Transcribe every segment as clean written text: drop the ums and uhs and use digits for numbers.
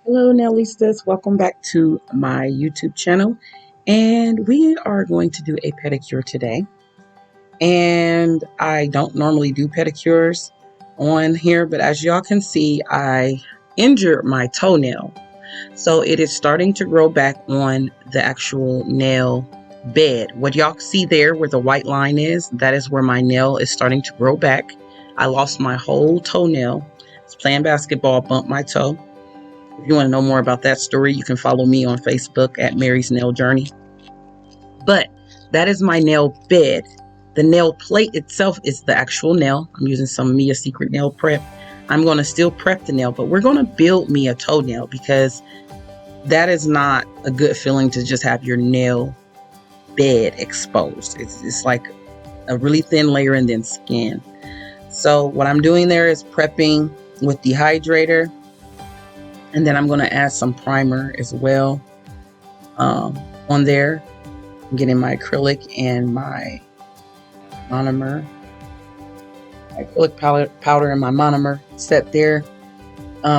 Hello, Naillistas. Welcome back to my YouTube channel. And we are going to do a pedicure today. And I don't normally do pedicures on here, but as y'all can see, I injured my toenail. So it is starting to grow back on the actual nail bed. What y'all see there where the white line is, that is where my nail is starting to grow back. I lost my whole toenail. I was playing basketball, bumped my toe. If you want to know more about that story, you can follow me on Facebook at Mary's Nail Journey. But that is my nail bed. The nail plate itself is the actual nail. I'm using some Mia Secret Nail Prep. I'm going to still prep the nail, but we're going to build me a toenail because that is not a good feeling to just have your nail bed exposed. It's like a really thin layer and then skin. So what I'm doing there is prepping with dehydrator. And then I'm going to add some primer as well on there. I'm getting my acrylic and my monomer. My acrylic powder and my monomer set there.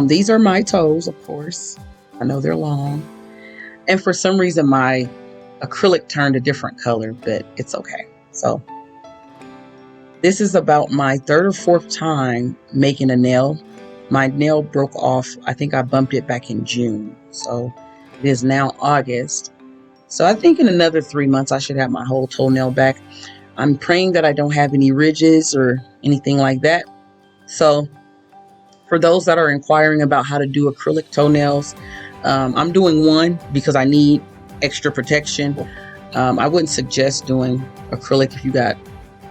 These are my toes, of course. I know they're long. And for some reason, my acrylic turned a different color, but it's okay. So this is about my third or fourth time making a nail. My nail broke off. I think I bumped it back in June. So it is now August. So I think in another 3 months, I should have my whole toenail back. I'm praying that I don't have any ridges or anything like that. So for those that are inquiring about how to do acrylic toenails, I'm doing one because I need extra protection. I wouldn't suggest doing acrylic if you got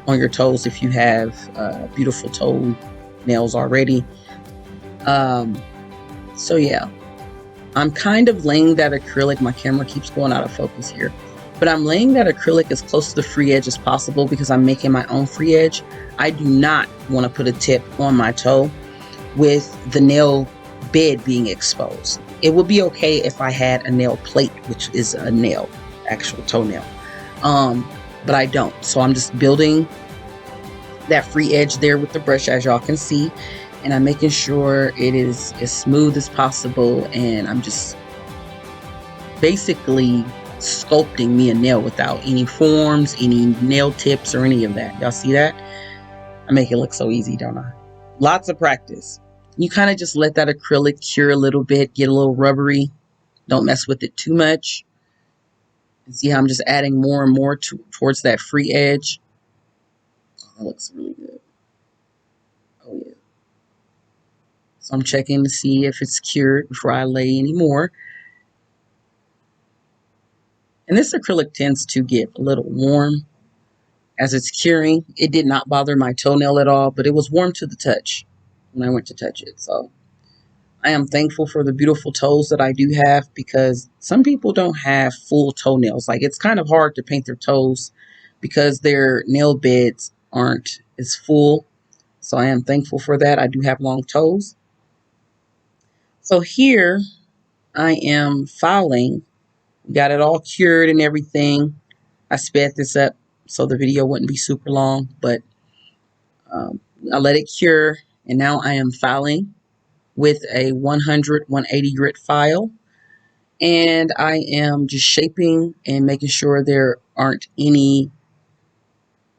on your toes, if you have beautiful toe nails already. So yeah, I'm kind of laying that acrylic. My camera keeps going out of focus here, but I'm laying that acrylic as close to the free edge as possible because I'm making my own free edge. I do not want to put a tip on my toe with the nail bed being exposed. It would be okay if I had a nail plate, which is a nail, actual toenail. But I don't. So I'm just building that free edge there with the brush, as y'all can see. And I'm making sure it is as smooth as possible. And I'm just basically sculpting me a nail without any forms, any nail tips, or any of that. Y'all see that? I make it look so easy, don't I? Lots of practice. You kind of just let that acrylic cure a little bit, get a little rubbery. Don't mess with it too much. And see how I'm just adding more and more towards that free edge. Oh, that looks really good. Oh, yeah. So I'm checking to see if it's cured before I lay any more. And this acrylic tends to get a little warm as it's curing. It did not bother my toenail at all, but it was warm to the touch when I went to touch it. So I am thankful for the beautiful toes that I do have because some people don't have full toenails. Like it's kind of hard to paint their toes because their nail beds aren't as full. So I am thankful for that. I do have long toes. So here I am filing. Got it all cured and everything. I sped this up so the video wouldn't be super long, but I let it cure. And now I am filing with a 100-180 grit file. And I am just shaping and making sure there aren't any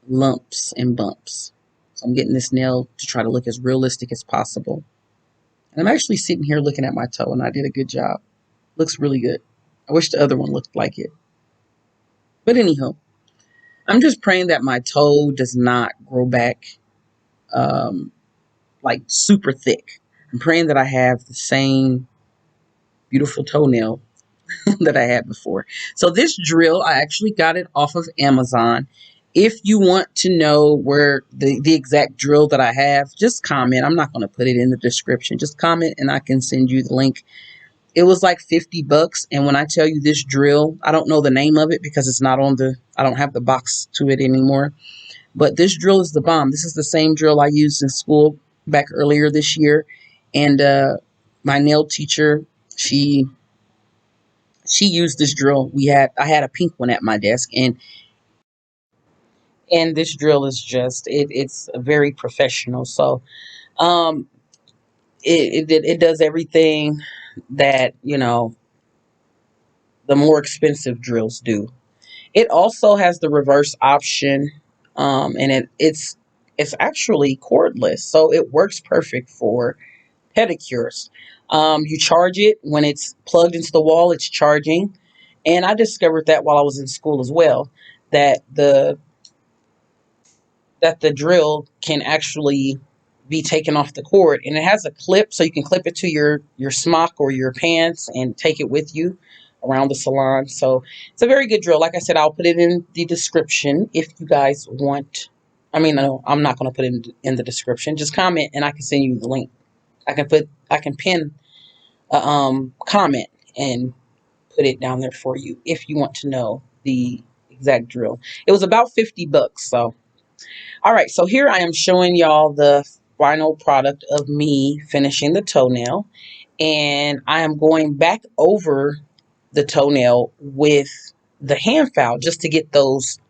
lumps and bumps. So I'm getting this nail to try to look as realistic as possible. And I'm actually sitting here looking at my toe and I did a good job. Looks really good. I wish the other one looked like it. But anyhow, I'm just praying that my toe does not grow back like super thick. I'm praying that I have the same beautiful toenail that I had before. So this drill, I actually got it off of Amazon. If you want to know where the exact drill that I have, just comment. I'm not going to put it in the description. Just comment and I can send you the link. It was like $50. And when I tell you this drill, I don't know the name of it because it's not on I don't have the box to it anymore. But this drill is the bomb. This is the same drill I used in school back earlier this year. And my nail teacher, she used this drill. I had a pink one at my desk, and this drill is just it's very professional. So it does everything that, you know, the more expensive drills do. It also has the reverse option, and it's actually cordless, so it works perfect for pedicures. You charge it when it's plugged into the wall; it's charging, and I discovered that while I was in school as well, that the drill can actually be taken off the cord, and it has a clip, so you can clip it to your smock or your pants and take it with you around the salon. So it's a very good drill. Like I said, I'll put it in the description if you guys want. I mean, no, I'm not going to put it in the description. Just comment and I can send you the link. I can pin a comment and put it down there for you if you want to know the exact drill. It was about $50. So all right, so here I am showing y'all the final product of me finishing the toenail, and I am going back over the toenail with the hand file just to get those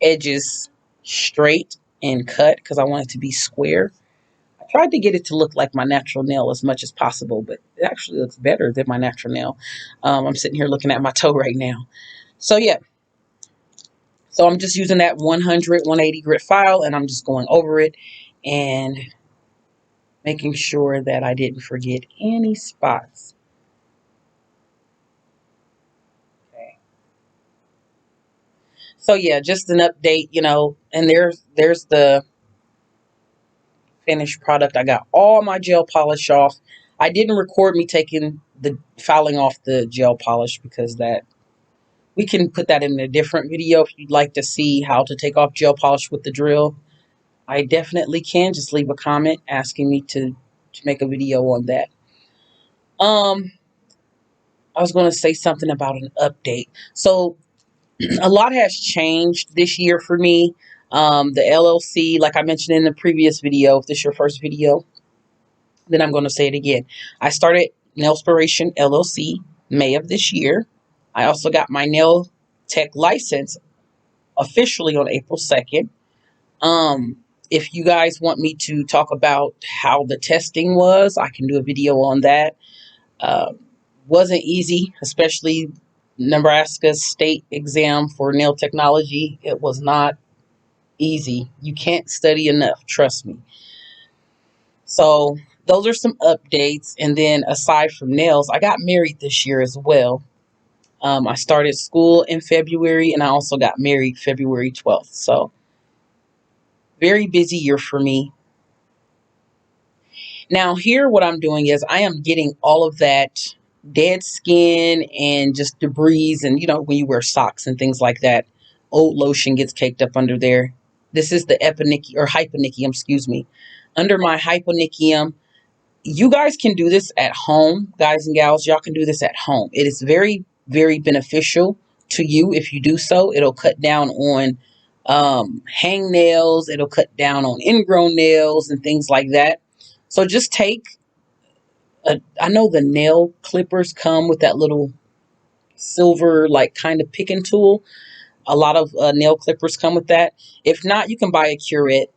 edges straight and cut because I want it to be square. I tried to get it to look like my natural nail as much as possible, but it actually looks better than my natural nail. I'm sitting here looking at my toe right now. So yeah, so I'm just using that 180 grit file, and I'm just going over it and making sure that I didn't forget any spots. Okay. So yeah, just an update, you know, and there's the finished product. I got all my gel polish off. I didn't record me taking the filing off the gel polish because that we can put that in a different video if you'd like to see how to take off gel polish with the drill. I definitely can. Just leave a comment asking me to make a video on that. I was going to say something about an update. So a lot has changed this year for me. The LLC, like I mentioned in the previous video, if this is your first video, then I'm going to say it again. I started Nailspiration LLC May of this year. I also got my nail tech license officially on April 2nd. If you guys want me to talk about how the testing was, I can do a video on that. Uh, wasn't easy, especially Nebraska's state exam for nail technology. It was not easy. You can't study enough, trust me. So those are some updates. And then aside from nails, I got married this year as well. I started school in February and I also got married February 12th. So very busy year for me. Now here what I'm doing is I am getting all of that dead skin and just debris, and you know when you wear socks and things like that, old lotion gets caked up under there. This is the eponychium or hyponychium, excuse me. Under my hyponychium, you guys can do this at home, guys and gals. Y'all can do this at home. It is very, very beneficial to you if you do so. It'll cut down on hang nails. It'll cut down on ingrown nails and things like that. So just take I know the nail clippers come with that little silver, like kind of picking tool. A lot of nail clippers come with that. If not, you can buy a curette.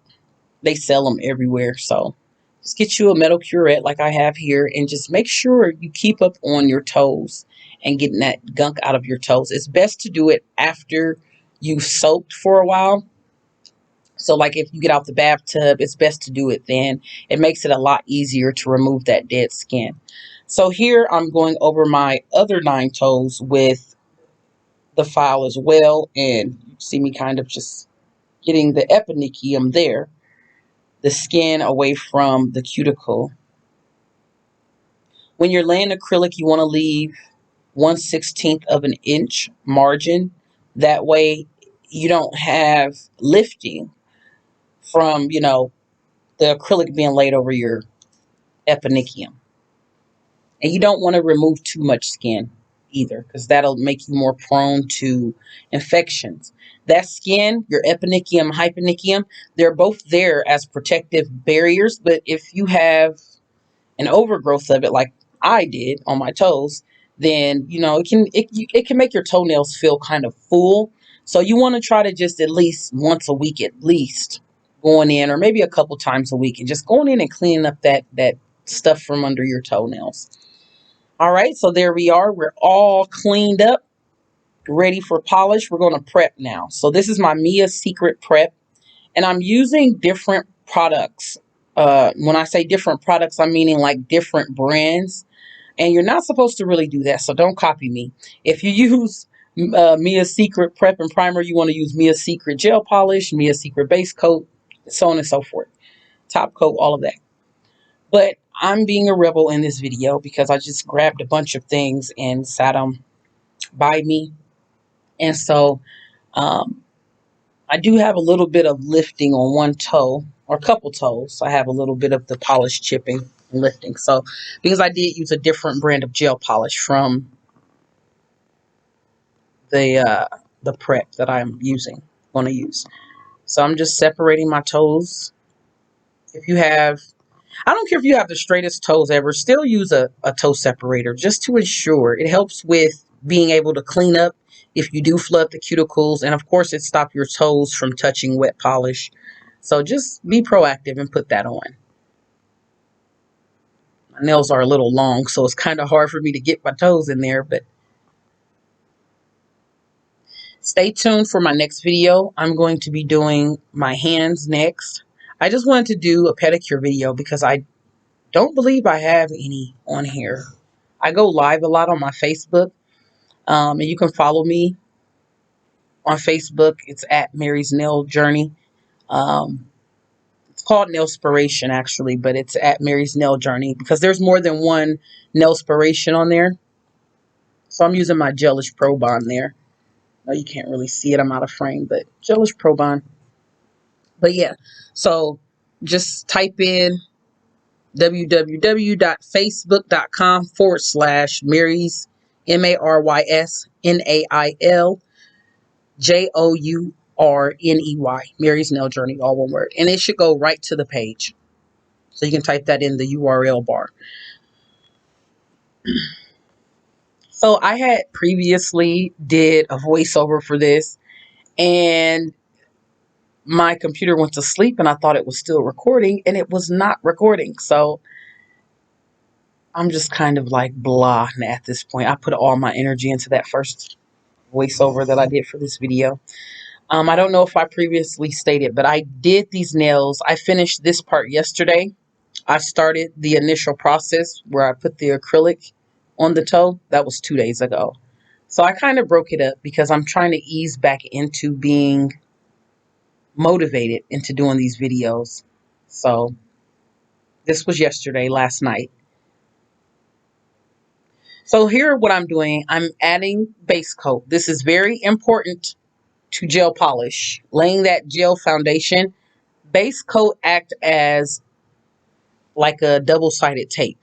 They sell them everywhere. So just get you a metal curette like I have here and just make sure you keep up on your toes and getting that gunk out of your toes. It's best to do it after you've soaked for a while. So like if you get out the bathtub, it's best to do it then. It makes it a lot easier to remove that dead skin. So here I'm going over my other 9 toes with the file as well. And you see me kind of just getting the eponychium there, the skin away from the cuticle. When you're laying acrylic, you want to leave 1/16 of an inch margin. That way you don't have lifting from, you know, the acrylic being laid over your eponychium. And you don't want to remove too much skin either because that'll make you more prone to infections. That skin, your eponychium, hyponychium, they're both there as protective barriers. But if you have an overgrowth of it like I did on my toes, then you know it can make your toenails feel kind of full. So you want to try to just at least once a week at least going in, or maybe a couple times a week, and just going in and cleaning up that stuff from under your toenails. All right, so there we are. We're all cleaned up, ready for polish. We're going to prep now. So this is my Mia Secret Prep, and I'm using different products. When I say different products, I'm meaning like different brands. And you're not supposed to really do that, so don't copy me. If you use Mia Secret Prep and Primer, you want to use Mia Secret Gel Polish, Mia Secret Base Coat, so on and so forth. Top coat, all of that. But I'm being a rebel in this video because I just grabbed a bunch of things and sat them by me. And so I do have a little bit of lifting on one toe or a couple toes. I have a little bit of the polish chipping and lifting. So because I did use a different brand of gel polish from the prep that I'm going to use. So I'm just separating my toes. If you have, I don't care if you have the straightest toes ever, still use a toe separator just to ensure. It helps with being able to clean up if you do flood the cuticles. And of course, it stops your toes from touching wet polish. So just be proactive and put that on. My nails are a little long, so it's kind of hard for me to get my toes in there, but stay tuned for my next video. I'm going to be doing my hands next. I just wanted to do a pedicure video because I don't believe I have any on here. I go live a lot on my Facebook, and you can follow me on Facebook. It's at Mary's Nail Journey. It's called Nailspiration actually, but it's at Mary's Nail Journey because there's more than one Nailspiration on there. So I'm using my Gelish Pro Bond there. No, you can't really see it. I'm out of frame, but Gelish Pro Bond. But yeah, so just type in www.facebook.com/Mary's MaryNailJourney, Mary's Nail Journey, all one word. And it should go right to the page. So you can type that in the URL bar. So I had previously did a voiceover for this, and my computer went to sleep and I thought it was still recording, and it was not recording. So I'm just kind of like blah at this point. I put all my energy into that first voiceover that I did for this video. I don't know if I previously stated, but I did these nails. I finished this part yesterday. I started the initial process where I put the acrylic on the toe. That was 2 days ago. So I kind of broke it up because I'm trying to ease back into being motivated into doing these videos. So this was yesterday, last night. So here what I'm doing, I'm adding base coat. This is very important to gel polish. Laying that gel foundation. Base coat act as like a double-sided tape.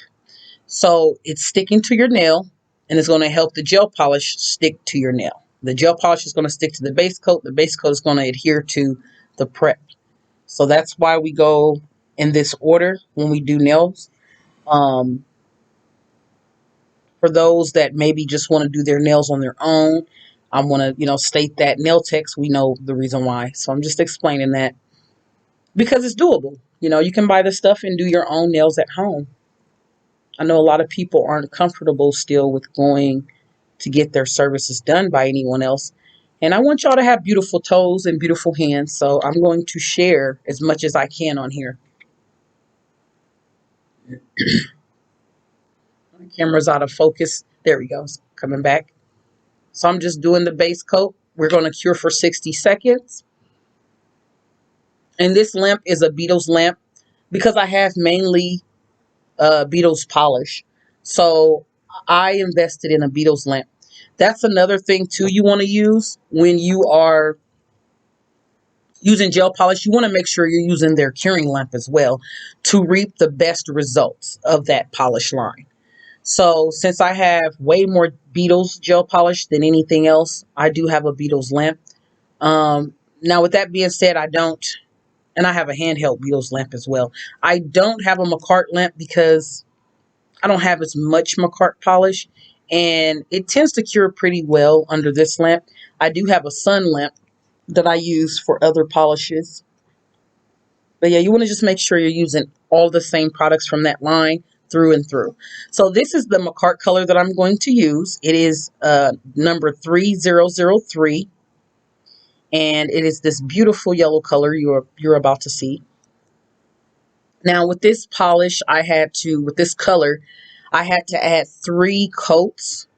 So it's sticking to your nail and it's going to help the gel polish stick to your nail. The gel polish is going to stick to the base coat. The base coat is going to adhere to the prep. So that's why we go in this order when we do nails. For those that maybe just want to do their nails on their own, I want to, state that nail techs, we know the reason why. So I'm just explaining that because it's doable. You can buy the stuff and do your own nails at home. I know a lot of people aren't comfortable still with going to get their services done by anyone else. And I want y'all to have beautiful toes and beautiful hands. So I'm going to share as much as I can on here. My camera's out of focus. There we go. It's coming back. So I'm just doing the base coat. We're going to cure for 60 seconds. And this lamp is a Beetle's lamp because I have mainly Beetle's polish. So I invested in a Beetle's lamp. That's another thing too you want to use when you are using gel polish. You want to make sure you're using their curing lamp as well to reap the best results of that polish line. So since I have way more Beetle's gel polish than anything else, I do have a Beetle's lamp. Now with that being said, I don't, and I have a handheld Beetle's lamp as well. I don't have a Makart lamp because I don't have as much Makart polish, and it tends to cure pretty well under this lamp. I do have a sun lamp that I use for other polishes. But yeah, you want to just make sure you're using all the same products from that line through and through. So this is the Makart color that I'm going to use. It is number 3003, and it is this beautiful yellow color you're about to see. Now with this polish, with this color, I had to add 3 coats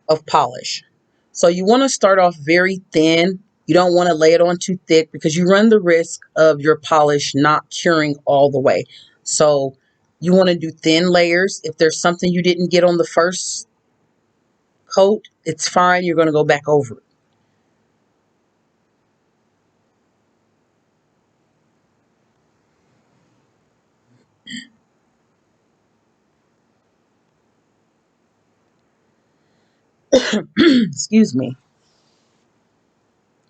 of polish. So you want to start off very thin. You don't want to lay it on too thick because you run the risk of your polish not curing all the way. So you want to do thin layers. If there's something you didn't get on the first coat, it's fine. You're going to go back over it. Excuse me.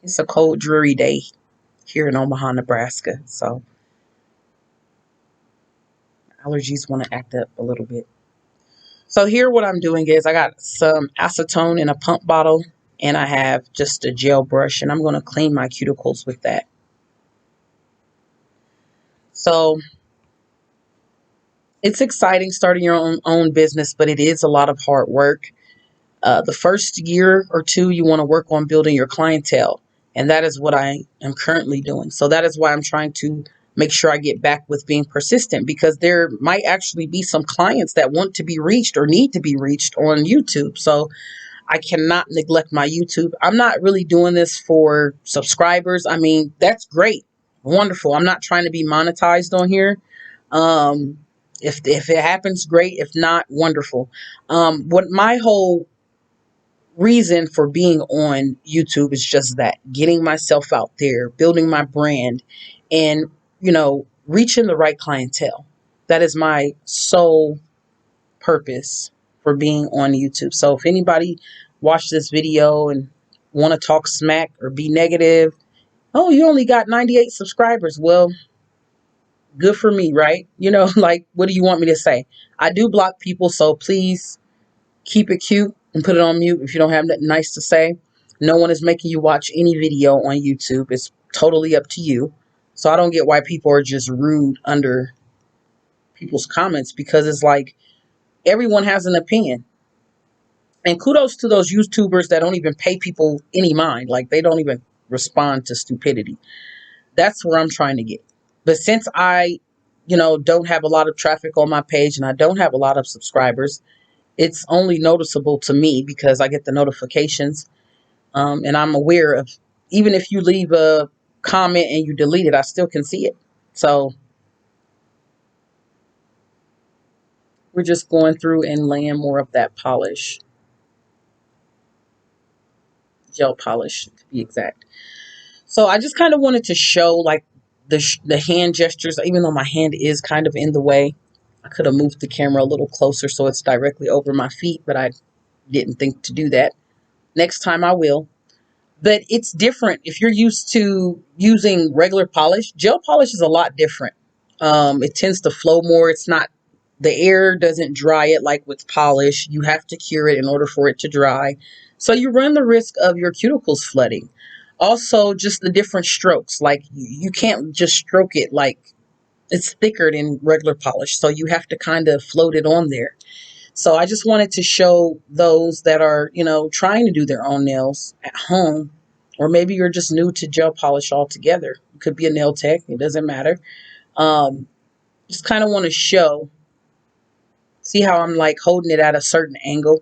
It's a cold, dreary day here in Omaha, Nebraska. So allergies want to act up a little bit. So here what I'm doing is I got some acetone in a pump bottle, and I have just a gel brush, and I'm going to clean my cuticles with that. So it's exciting starting your own business, but it is a lot of hard work. The first year or two, you want to work on building your clientele. And that is what I am currently doing. So that is why I'm trying to make sure I get back with being persistent, because there might actually be some clients that want to be reached or need to be reached on YouTube. So I cannot neglect my YouTube. I'm not really doing this for subscribers. I mean, that's great. Wonderful. I'm not trying to be monetized on here. Um, if it happens, great. If not, wonderful. What my whole reason for being on YouTube is just that, getting myself out there, building my brand, and, reaching the right clientele. That is my sole purpose for being on YouTube. So if anybody watched this video and want to talk smack or be negative, oh, you only got 98 subscribers. Well, good for me, right? Like, what do you want me to say? I do block people, so please keep it cute and put it on mute if you don't have nothing nice to say. No one is making you watch any video on YouTube. It's totally up to you. So I don't get why people are just rude under people's comments, because it's like everyone has an opinion. And kudos to those YouTubers that don't even pay people any mind. Like, they don't even respond to stupidity. That's where I'm trying to get. But since I, don't have a lot of traffic on my page and I don't have a lot of subscribers, it's only noticeable to me because I get the notifications, and I'm aware of, even if you leave a comment and you delete it, I still can see it. So we're just going through and laying more of that polish, gel polish to be exact. So I just kind of wanted to show like the hand gestures, even though my hand is kind of in the way. I could have moved the camera a little closer so it's directly over my feet, but I didn't think to do that. Next time I will. But it's different. If you're used to using regular polish, gel polish is a lot different. It tends to flow more. It's not, the air doesn't dry it like with polish. You have to cure it in order for it to dry. So you run the risk of your cuticles flooding. Also, just the different strokes. Like, you can't just stroke it like it's thicker than regular polish. So you have to kind of float it on there. So I just wanted to show those that are, trying to do their own nails at home, or maybe you're just new to gel polish altogether. You could be a nail tech. It doesn't matter. Just kind of want to see how I'm like holding it at a certain angle,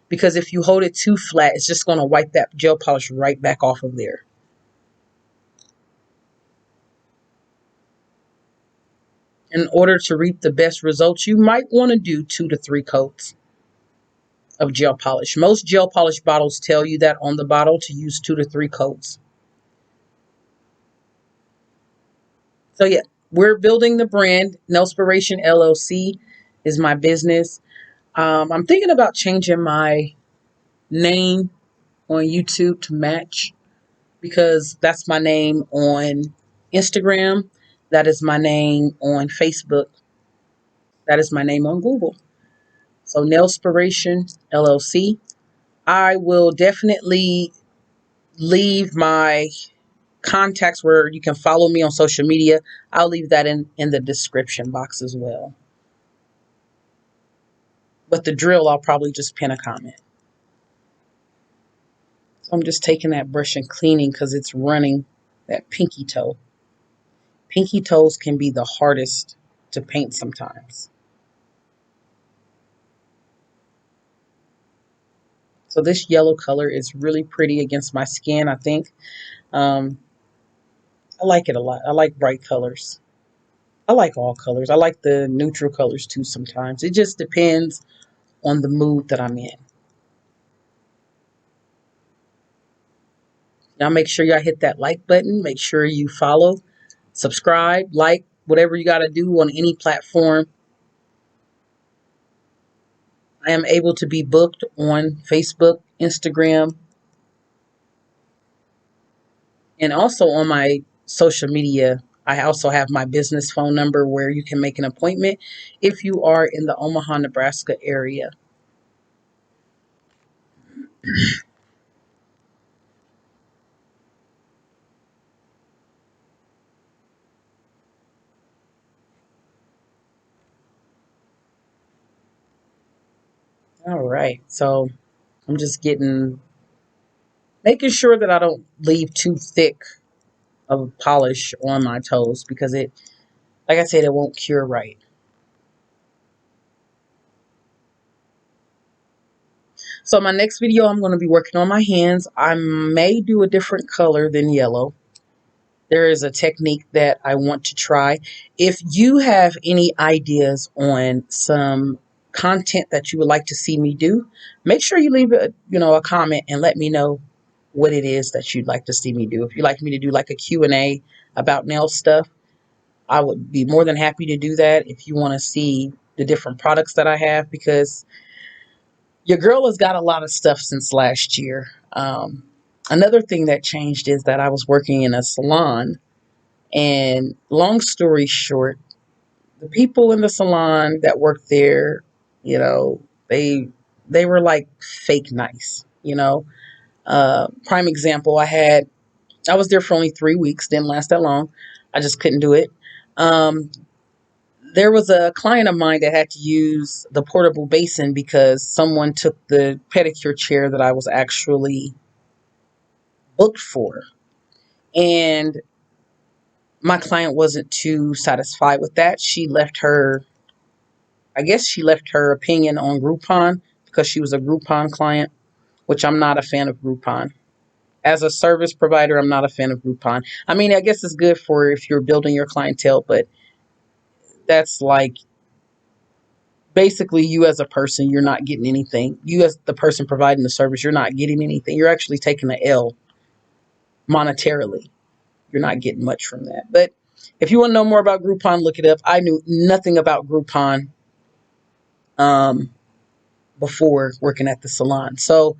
because if you hold it too flat, it's just going to wipe that gel polish right back off of there. In order to reap the best results, you might want to do 2 to 3 coats of gel polish. Most gel polish bottles tell you that on the bottle, to use 2 to 3 coats. So yeah, we're building the brand. Nailspiration LLC is my business. I'm thinking about changing my name on YouTube to match, because that's my name on Instagram. That is my name on Facebook. That is my name on Google. So Nailspiration LLC. I will definitely leave my contacts where you can follow me on social media, I'll leave that in the description box as well. But the drill, I'll probably just pin a comment. So I'm just taking that brush and cleaning because it's running that pinky toe. Pinky toes can be the hardest to paint sometimes. So this yellow color is really pretty against my skin, I think. Um, I like it a lot. I like bright colors. I like all colors. I like the neutral colors too sometimes. It just depends on the mood that I'm in. Now make sure y'all hit that like button. Make sure you follow, subscribe, like, whatever you got to do on any platform. I am able to be booked on Facebook, Instagram, and also on my social media. I also have my business phone number where you can make an appointment if you are in the Omaha, Nebraska area. All right. So I'm just making sure that I don't leave too thick of polish on my toes because like I said, it won't cure right. So my next video, I'm going to be working on my hands. I may do a different color than yellow. There is a technique that I want to try. If you have any ideas on some content that you would like to see me do, make sure you leave a comment and let me know what it is that you'd like to see me do. If you'd like me to do like a Q&A about nail stuff, I would be more than happy to do that. If you want to see the different products that I have, because your girl has got a lot of stuff since last year. Another thing that changed is that I was working in a salon, and long story short, the people in the salon that worked there, you know, they were like fake nice. Prime example, I was there for only 3 weeks, didn't last that long. I just couldn't do it. Um, there was a client of mine that had to use the portable basin because someone took the pedicure chair that I was actually booked for. And my client wasn't too satisfied with that. I guess she left her opinion on Groupon because she was a Groupon client, which I'm not a fan of Groupon. As a service provider, I'm not a fan of Groupon. I mean, I guess it's good for if you're building your clientele, but that's like basically you as a person, you're not getting anything. You as the person providing the service, you're not getting anything. You're actually taking an L monetarily. You're not getting much from that. But if you want to know more about Groupon, look it up. I knew nothing about Groupon um, before working at the salon. So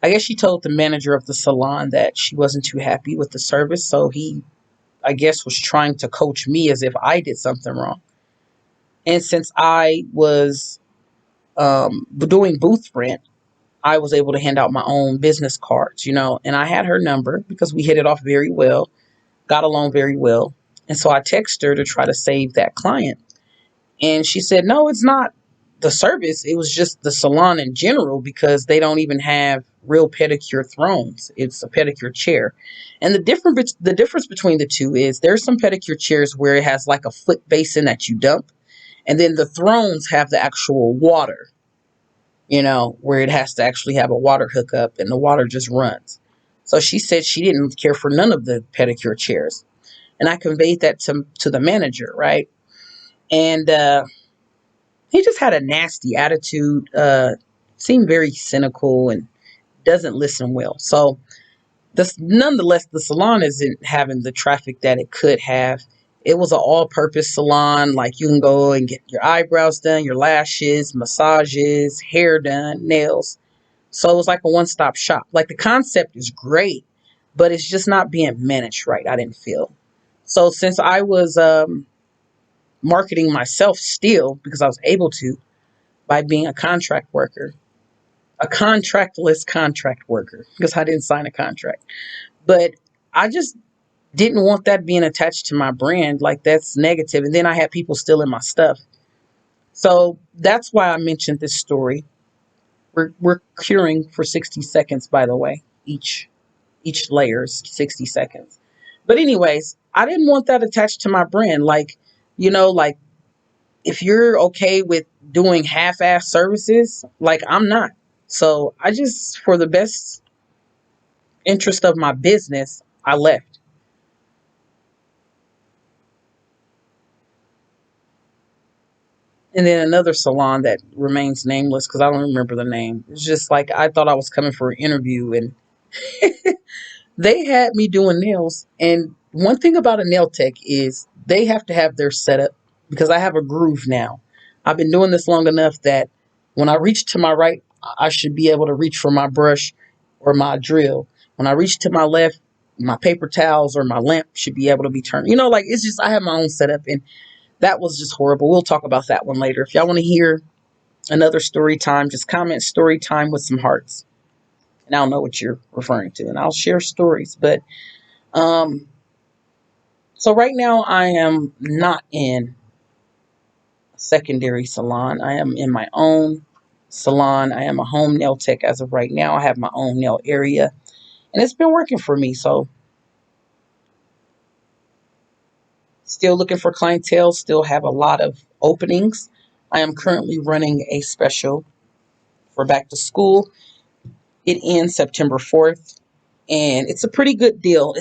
I guess she told the manager of the salon that she wasn't too happy with the service. So he, I guess, was trying to coach me as if I did something wrong. And since I was doing booth rent, I was able to hand out my own business cards, and I had her number because we hit it off very well, got along very well. And so I texted her to try to save that client. And she said, no, it's not the service. It was just the salon in general because they don't even have real pedicure thrones. It's a pedicure chair. And the difference between the two is there's some pedicure chairs where it has like a foot basin that you dump. And then the thrones have the actual water, where it has to actually have a water hookup and the water just runs. So she said she didn't care for none of the pedicure chairs. And I conveyed that to the manager, right? And he just had a nasty attitude, seemed very cynical and doesn't listen well. So nonetheless, the salon isn't having the traffic that it could have. It was an all-purpose salon. Like you can go and get your eyebrows done, your lashes, massages, hair done, nails. So it was like a one-stop shop. Like the concept is great, but it's just not being managed right, I didn't feel. So since I was marketing myself still, because I was able to, by being a contract worker, a contractless contract worker, because I didn't sign a contract. But I just Didn't want that being attached to my brand. Like, that's negative. And then I had people stealing my stuff. So that's why I mentioned this story. We're curing for 60 seconds, by the way. Each layer is 60 seconds. But anyways, I didn't want that attached to my brand. Like, like, if you're okay with doing half-ass services, like, I'm not. So I just, for the best interest of my business, I left. And then another salon that remains nameless because I don't remember the name. It's just like, I thought I was coming for an interview, and they had me doing nails. And one thing about a nail tech is they have to have their setup, because I have a groove now. I've been doing this long enough that when I reach to my right, I should be able to reach for my brush or my drill. When I reach to my left, my paper towels or my lamp should be able to be turned. Like, it's just, I have my own setup, and that was just horrible. We'll talk about that one later. If y'all want to hear another story time, just comment story time with some hearts, and I'll know what you're referring to, and I'll share stories. But um, so right now I am not in a secondary salon. I am in my own salon. I am a home nail tech as of right now. I have my own nail area, and it's been working for me. So still looking for clientele, still have a lot of openings. I am currently running a special for back to school. It ends September 4th, and it's a pretty good deal.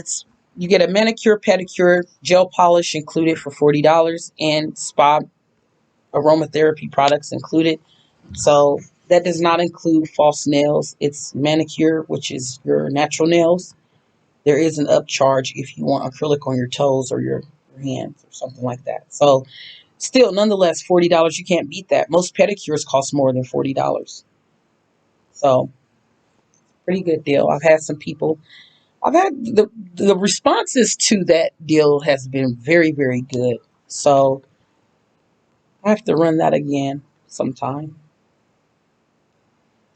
You get a manicure, pedicure, gel polish included for $40, and spa aromatherapy products included. So that does not include false nails. It's manicure, which is your natural nails. There is an upcharge if you want acrylic on your toes or your hands or something like that. So still, nonetheless, $40, you can't beat that. Most pedicures cost more than $40. So pretty good deal. I've had the responses to that deal has been very, very good. So I have to run that again sometime.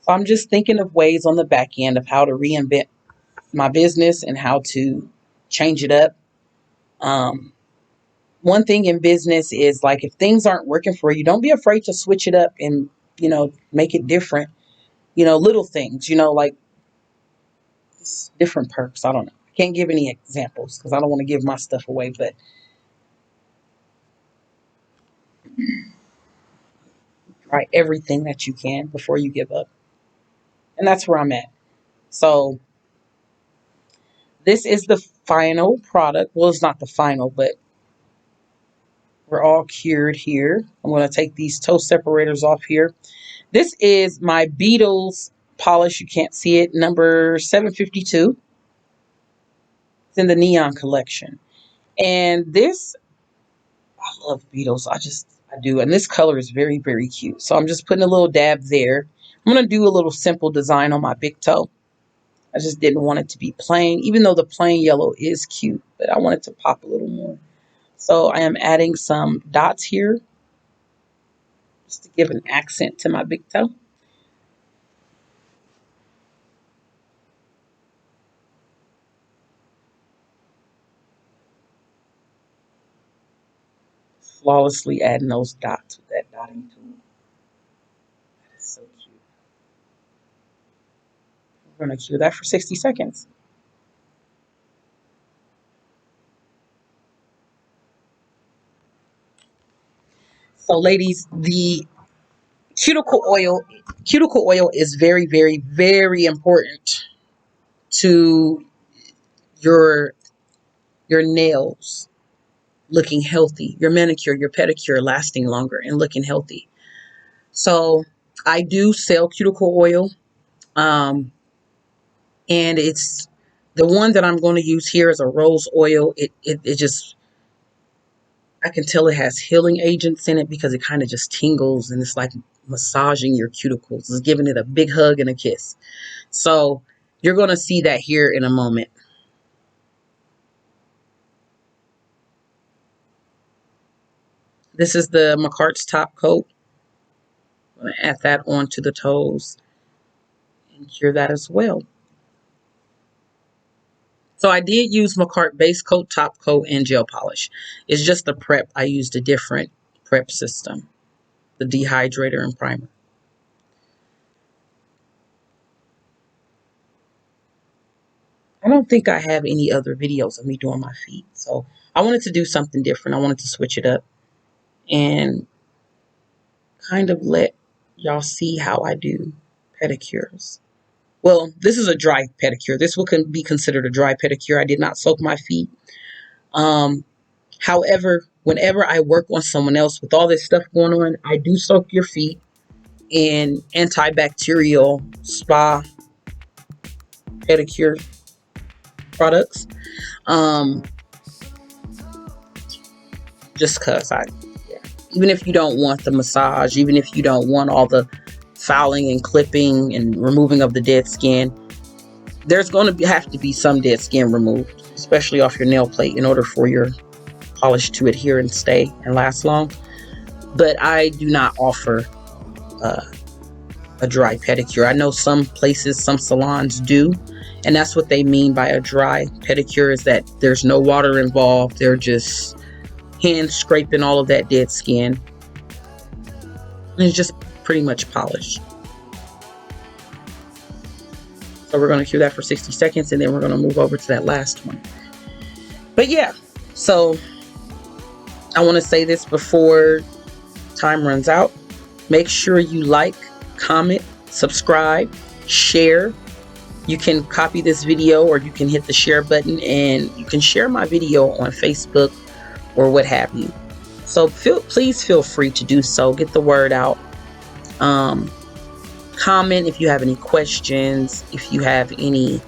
So I'm just thinking of ways on the back end of how to reinvent my business and how to change it up. Um, One thing in business is, like, if things aren't working for you, don't be afraid to switch it up and, make it different. Little things, like just different perks. I don't know. I can't give any examples because I don't want to give my stuff away, but try everything that you can before you give up. And that's where I'm at. So this is the final product. Well, it's not the final, but we're all cured here. I'm going to take these toe separators off here. This is my Beatles polish. You can't see it. Number 752. It's in the Neon collection. And this, I love Beatles. I do. And this color is very, very cute. So I'm just putting a little dab there. I'm going to do a little simple design on my big toe. I just didn't want it to be plain, even though the plain yellow is cute, but I want it to pop a little more. So I am adding some dots here just to give an accent to my big toe. Flawlessly adding those dots with that dotting tool. That is so cute. We're going to cure that for 60 seconds. So ladies, the cuticle oil is very, very, very important to your your nails looking healthy, your manicure, your pedicure lasting longer and looking healthy. So I do sell cuticle oil, um, and it's the one that I'm going to use here is a rose oil. It just, I can tell it has healing agents in it because it kind of just tingles and it's like massaging your cuticles. It's giving it a big hug and a kiss. So you're going to see that here in a moment. This is the Makart's top coat. I'm going to add that onto the toes and cure that as well. So I did use Makart base coat, top coat, and gel polish. It's just the prep. I used a different prep system, the dehydrator and primer. I don't think I have any other videos of me doing my feet. So I wanted to do something different. I wanted to switch it up and kind of let y'all see how I do pedicures. Well, this is a dry pedicure. This will be considered a dry pedicure. I did not soak my feet. However, whenever I work on someone else with all this stuff going on, I do soak your feet in antibacterial spa pedicure products. Just because even if you don't want the massage, even if you don't want all the filing and clipping and removing of the dead skin, there's going to have to be some dead skin removed, especially off your nail plate, in order for your polish to adhere and stay and last long. But I do not offer a dry pedicure. I know some places, some salons do, and that's what they mean by a dry pedicure, is that there's no water involved. They're just hand scraping all of that dead skin, and it's just pretty much polished. So we're going to cue that for 60 seconds, and then we're going to move over to that last one. But yeah, so I want to say this before time runs out. Make sure you like, comment, subscribe, share. You can copy this video, or you can hit the share button, and you can share my video on Facebook or what have you. So please feel free to do so. Get the word out. Comment if you have any questions, if you have any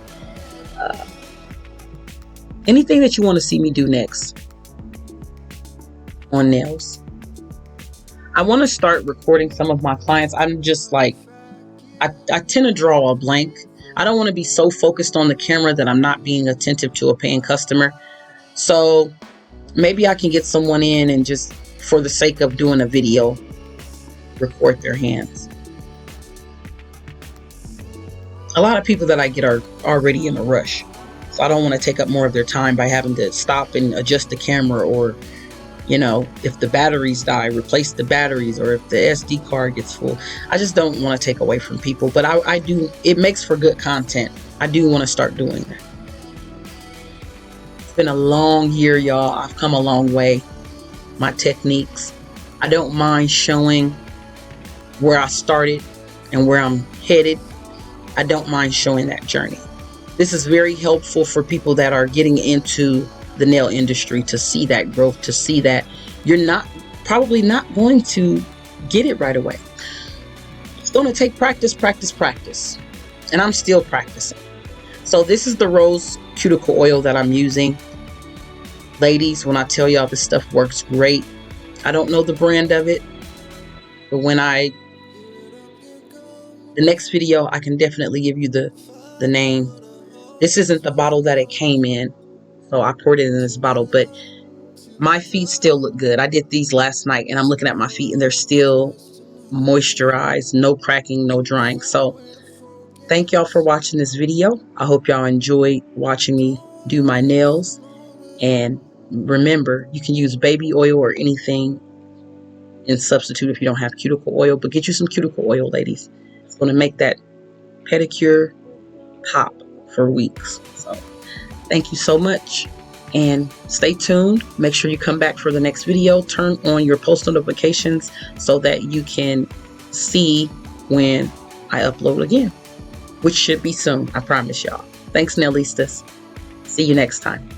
anything that you want to see me do next on nails. I want to start recording some of my clients. I'm just like, I tend to draw a blank. I don't want to be so focused on the camera that I'm not being attentive to a paying customer. So maybe I can get someone in and just, for the sake of doing a video, record their hands. A lot of people that I get are already in a rush, so I don't want to take up more of their time by having to stop and adjust the camera, or, you know, if the batteries die, replace the batteries, or if the SD card gets full. I just don't want to take away from people, but I do. It makes for good content. I do want to start doing that. It's been a long year, y'all. I've come a long way. My techniques, I don't mind showing where I started and where I'm headed. I don't mind showing that journey. This is very helpful for people that are getting into the nail industry, to see that growth, to see that you're probably not going to get it right away. It's going to take practice, practice, practice. And I'm still practicing. So this is the rose cuticle oil that I'm using. Ladies, when I tell y'all this stuff works great, I don't know the brand of it, but the next video, I can definitely give you the name. This isn't the bottle that it came in, so I poured it in this bottle, but my feet still look good. I did these last night, and I'm looking at my feet, and they're still moisturized, no cracking, no drying. So thank y'all for watching this video. I hope y'all enjoyed watching me do my nails. And remember, you can use baby oil or anything in substitute if you don't have cuticle oil, but get you some cuticle oil, ladies. It's going to make that pedicure pop for weeks. So thank you so much, and stay tuned. Make sure you come back for the next video. Turn on your post notifications so that you can see when I upload again, which should be soon. I promise y'all. Thanks, Nailistas. See you next time.